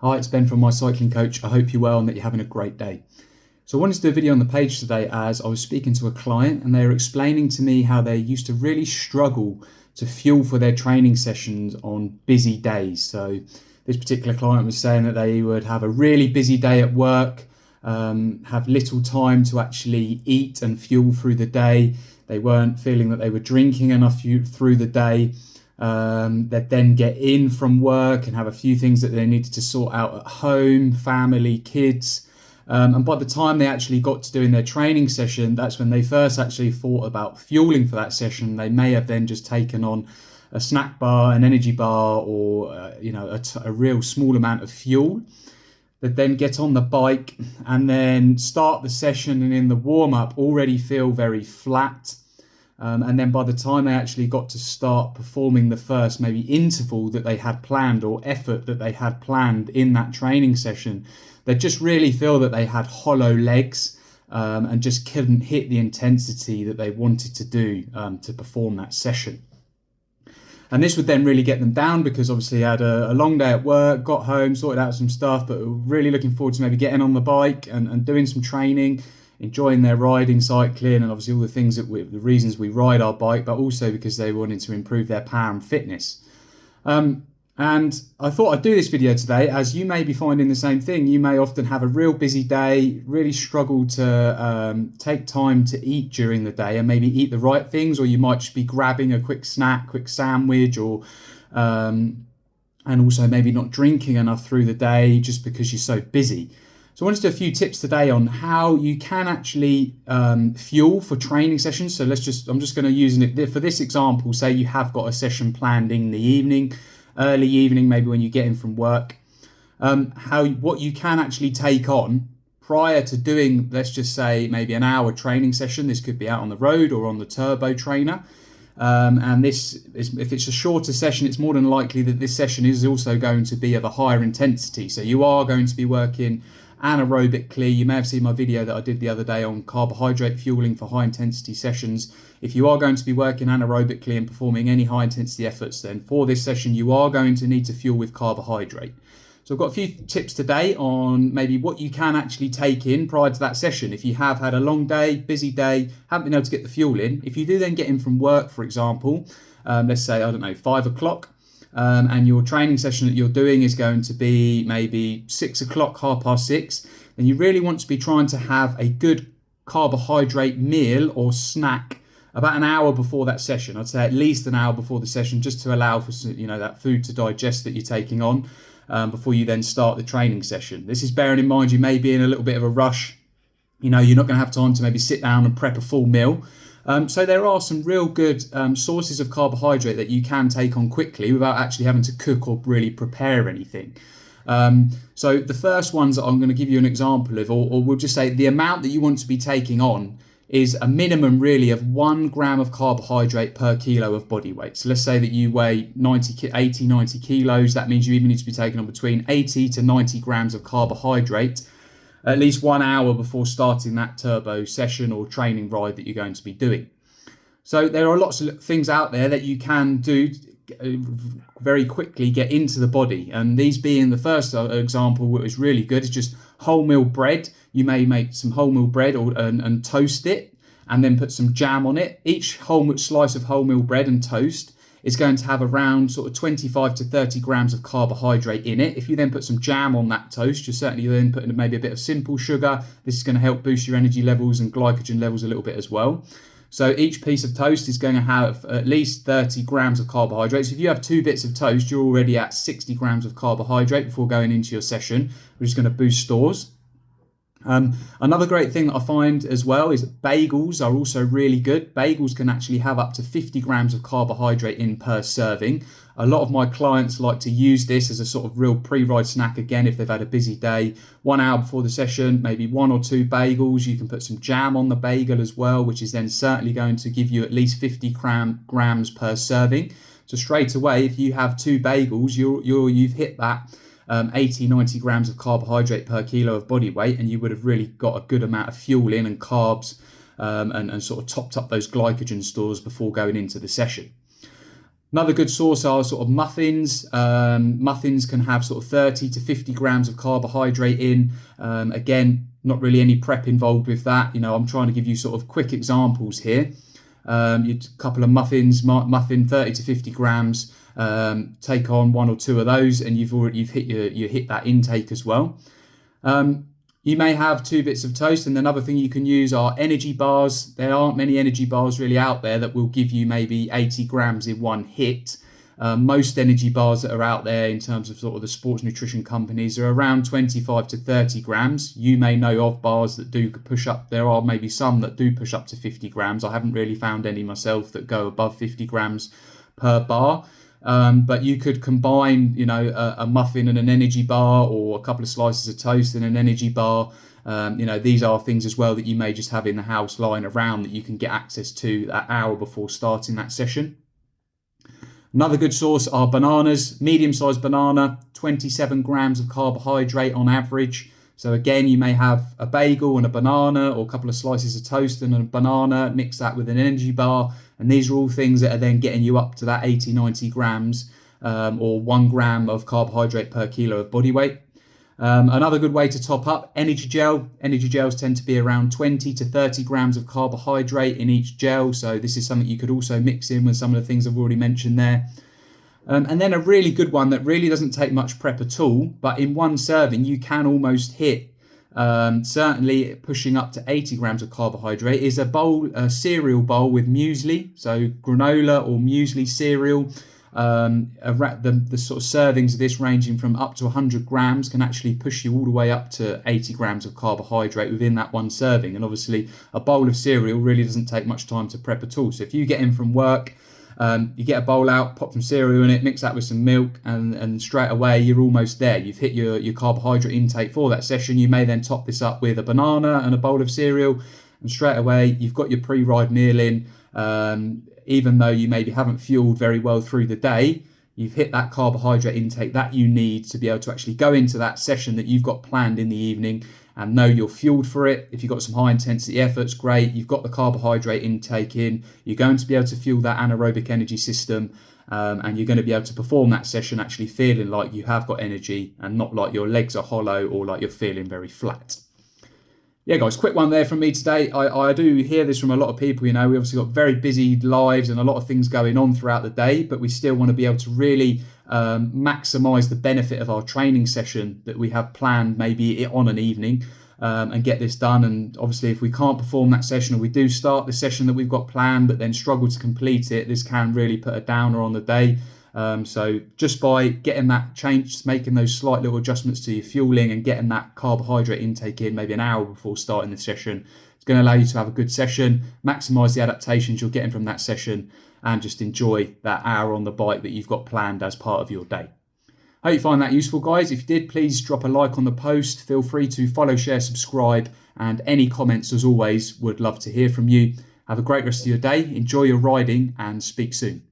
Hi, it's Ben from My Cycling Coach. I hope you're well and that you're having a great day. So I wanted to do a video on the page today as I was speaking to a client and they were explaining to me how they used to really struggle to fuel for their training sessions on busy days. So this particular client was saying that they would have a really busy day at work, have little time to actually eat and fuel through the day. They weren't feeling that they were drinking enough through the day. They'd then get in from work and have a few things that they needed to sort out at home, family, kids. And by the time they actually got to doing their training session, that's when they first actually thought about fueling for that session. They may have then just taken on a snack bar, an energy bar, or a real small amount of fuel. They'd then get on the bike and then start the session, and in the warm-up already feel very flat. And then by the time they actually got to start performing the first maybe interval that they had planned or effort that they had planned in that training session, they just really feel that they had hollow legs and just couldn't hit the intensity that they wanted to do to perform that session. And this would then really get them down because obviously they had a long day at work, got home, sorted out some stuff, but were really looking forward to maybe getting on the bike and doing some training, enjoying their riding, cycling, and obviously all the things the reasons we ride our bike, but also because they wanted to improve their power and fitness. And I thought I'd do this video today as you may be finding the same thing. You may often have a real busy day, really struggle to take time to eat during the day and maybe eat the right things, or you might just be grabbing a quick snack, quick sandwich, or and also maybe not drinking enough through the day just because you're so busy. So I wanted to do a few tips today on how you can actually fuel for training sessions. So I'm just going to use it for this example. Say you have got a session planned in the evening, early evening, maybe when you get in from work. What you can actually take on prior to doing, let's just say maybe an hour training session. This could be out on the road or on the turbo trainer. And if it's a shorter session, it's more than likely that this session is also going to be of a higher intensity. So you are going to be working anaerobically. You may have seen my video that I did the other day on carbohydrate fueling for high intensity sessions. If you are going to be working anaerobically and performing any high intensity efforts, then for this session you are going to need to fuel with carbohydrate. So I've got a few tips today on maybe what you can actually take in prior to that session. If you have had a long day, busy day, haven't been able to get the fuel in, if you do then get in from work, for example, let's say, 5 o'clock, and your training session that you're doing is going to be maybe 6 o'clock, 6:30, then you really want to be trying to have a good carbohydrate meal or snack about an hour before that session. I'd say at least an hour before the session, just to allow for that food to digest that you're taking on before you then start the training session. This is bearing in mind you may be in a little bit of a rush. You're not going to have time to maybe sit down and prep a full meal. So there are some real good sources of carbohydrate that you can take on quickly without actually having to cook or really prepare anything. So the first ones that I'm going to give you an example of, or we'll just say the amount that you want to be taking on is a minimum really of 1 gram of carbohydrate per kilo of body weight. So let's say that you weigh 80, 90 kilos. That means you even need to be taking on between 80 to 90 grams of carbohydrate at least 1 hour before starting that turbo session or training ride that you're going to be doing. So there are lots of things out there that you can do very quickly, get into the body. And these being the first example, what is really good is just wholemeal bread. You may make some wholemeal bread and toast it and then put some jam on it. Each slice of wholemeal bread and toast is going to have around sort of 25 to 30 grams of carbohydrate in it. If you then put some jam on that toast, you're certainly then putting maybe a bit of simple sugar. This is going to help boost your energy levels and glycogen levels a little bit as well. So each piece of toast is going to have at least 30 grams of carbohydrates. If you have 2 bits of toast, you're already at 60 grams of carbohydrate before going into your session, which is going to boost stores. Another great thing that I find as well is bagels are also really good. Bagels can actually have up to 50 grams of carbohydrate in per serving. A lot of my clients like to use this as a sort of real pre-ride snack again if they've had a busy day. 1 hour before the session, maybe 1 or 2 bagels. You can put some jam on the bagel as well, which is then certainly going to give you at least 50 grams per serving. So straight away, if you have 2 bagels, you've hit that 80, 90 grams of carbohydrate per kilo of body weight, and you would have really got a good amount of fuel in and carbs, and sort of topped up those glycogen stores before going into the session. Another good source are sort of muffins. Muffins can have sort of 30 to 50 grams of carbohydrate in. Again, not really any prep involved with that. I'm trying to give you sort of quick examples here. A couple of muffins, muffin 30 to 50 grams. Take on 1 or 2 of those, and you've hit that intake as well. You may have 2 bits of toast, and another thing you can use are energy bars. There aren't many energy bars really out there that will give you maybe 80 grams in one hit. Most energy bars that are out there in terms of sort of the sports nutrition companies are around 25 to 30 grams. You may know of bars that do push up. There are maybe some that do push up to 50 grams. I haven't really found any myself that go above 50 grams per bar. But you could combine, a muffin and an energy bar, or a couple of slices of toast and an energy bar. These are things as well that you may just have in the house lying around that you can get access to that hour before starting that session. Another good source are bananas. Medium-sized banana, 27 grams of carbohydrate on average. So again, you may have a bagel and a banana, or a couple of slices of toast and a banana, mix that with an energy bar. And these are all things that are then getting you up to that 80, 90 grams or 1 gram of carbohydrate per kilo of body weight. Another good way to top up, energy gel. Energy gels tend to be around 20 to 30 grams of carbohydrate in each gel. So this is something you could also mix in with some of the things I've already mentioned there. And then a really good one that really doesn't take much prep at all, but in one serving you can almost hit, certainly pushing up to 80 grams of carbohydrate, is a cereal bowl with muesli. So granola or muesli cereal. The sort of servings of this ranging from up to 100 grams can actually push you all the way up to 80 grams of carbohydrate within that one serving. And obviously a bowl of cereal really doesn't take much time to prep at all. So if you get in from work, you get a bowl out, pop some cereal in it, mix that with some milk, and straight away you're almost there. You've hit your carbohydrate intake for that session. You may then top this up with a banana and a bowl of cereal, and straight away you've got your pre-ride meal in. Even though you maybe haven't fueled very well through the day, you've hit that carbohydrate intake that you need to be able to actually go into that session that you've got planned in the evening and know you're fueled for it. If you've got some high intensity efforts, great. You've got the carbohydrate intake in. You're going to be able to fuel that anaerobic energy system, and you're going to be able to perform that session actually feeling like you have got energy and not like your legs are hollow or like you're feeling very flat. Yeah, guys, quick one there from me today. I do hear this from a lot of people. We obviously got very busy lives and a lot of things going on throughout the day, but we still want to be able to really maximize the benefit of our training session that we have planned maybe on an evening, and get this done. And obviously if we can't perform that session, or we do start the session that we've got planned but then struggle to complete it, this can really put a downer on the day. So just by getting that change, making those slight little adjustments to your fueling and getting that carbohydrate intake in maybe an hour before starting the session, it's going to allow you to have a good session, maximize the adaptations you're getting from that session, and just enjoy that hour on the bike that you've got planned as part of your day. I hope you find that useful, guys. If you did, please drop a like on the post. Feel free to follow, share, subscribe, and any comments, as always, would love to hear from you. Have a great rest of your day. Enjoy your riding, and speak soon.